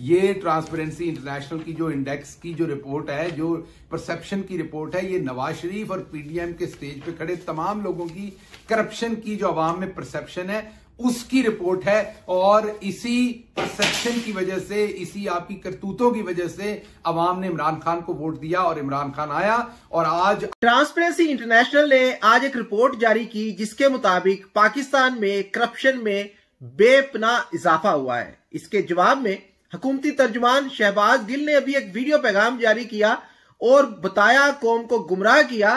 ये transparency international की जो इंडेक्स की जो रिपोर्ट है, जो परसेप्शन की रिपोर्ट है, ये नवाज शरीफ और पीडीएम के स्टेज पे खड़े तमाम लोगों की करप्शन की जो अवाम में परसेप्शन है उसकी रिपोर्ट है। और इसी परसेप्शन की वजह से, इसी आपकी करतूतों की वजह से अवाम ने इमरान खान को वोट दिया और इमरान खान आया। और आज ट्रांसपेरेंसी इंटरनेशनल ने आज एक रिपोर्ट जारी की जिसके मुताबिक पाकिस्तान में करप्शन में बेपनाह इजाफा हुआ है। इसके जवाब में हुकूमती तर्जुमान शहबाज गिल ने अभी एक वीडियो पैगाम जारी किया और बताया, कौम को गुमराह किया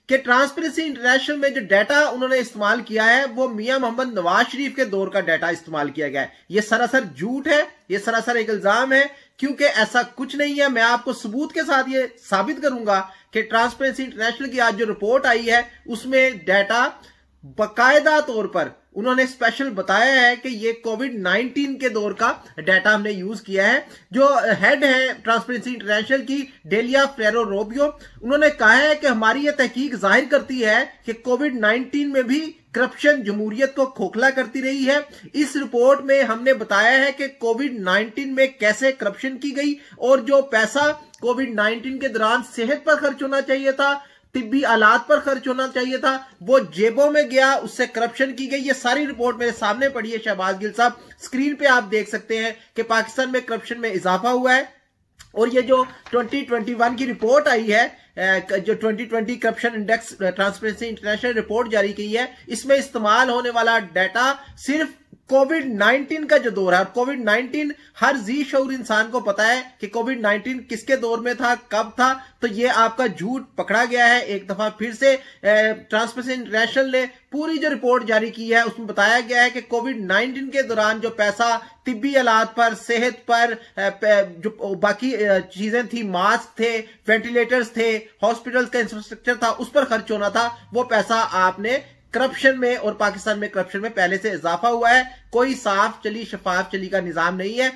कि ट्रांसपेरेंसी इंटरनेशनल में जो डाटा उन्होंने इस्तेमाल किया है वो मियां मोहम्मद नवाज शरीफ के दौर का डाटा इस्तेमाल किया गया है। ये सरासर झूठ है, ये सरासर एक इल्जाम है, क्योंकि ऐसा कुछ नहीं है। मैं आपको सबूत के साथ ये साबित करूंगा कि ट्रांसपेरेंसी इंटरनेशनल की आज जो रिपोर्ट आई है उसमें डाटा बाकायदा तौर पर उन्होंने स्पेशल बताया है कि ये कोविड-19 के दौर का डाटा हमने यूज किया है। जो हेड है ट्रांसपेरेंसी इंटरनेशनल की, डेलिया फेरो रोबियो, उन्होंने कहा है कि हमारी ये तहकीक जाहिर करती है कि कोविड-19 में भी करप्शन जमहूरियत को खोखला करती रही है। इस रिपोर्ट में हमने बताया है कि कोविड-19 में कैसे करप्शन की गई और जो पैसा कोविड-19 के दौरान सेहत पर खर्च होना चाहिए था, तिब्बी आलात पर खर्च होना चाहिए था, वो जेबों में गया, उससे करप्शन की गई। ये सारी रिपोर्ट मेरे सामने पड़ी है शहबाज गिल साहब, स्क्रीन पे आप देख सकते हैं कि पाकिस्तान में करप्शन में इजाफा हुआ है। और ये जो 2021 की रिपोर्ट आई है, जो 2020 corruption index transparency international report जारी की है, इसमें इस्तेमाल होने वाला डाटा सिर्फ कोविड-19 का जो दौर है, और कोविड-19 हर जी शऊर इंसान को पता है कि कोविड-19 किसके दौर में था, कब था। तो ये आपका झूठ पकड़ा गया है एक दफा फिर से। ट्रांसपेरेंसी इंटरनेशनल ने पूरी जो रिपोर्ट जारी की है उसमें बताया गया है कि कोविड-19 के दौरान जो पैसा तिब्बी आलात पर, सेहत पर, जो बाकी चीजें थी, मास्क थे, वेंटिलेटर्स थे, हॉस्पिटल्स का इंफ्रास्ट्रक्चर था, उस पर खर्च होना था, वो पैसा आपने करप्शन में और पाकिस्तान में करप्शन में पहले से इजाफा हुआ है। कोई साफ चली शफाफ चली का निजाम नहीं है।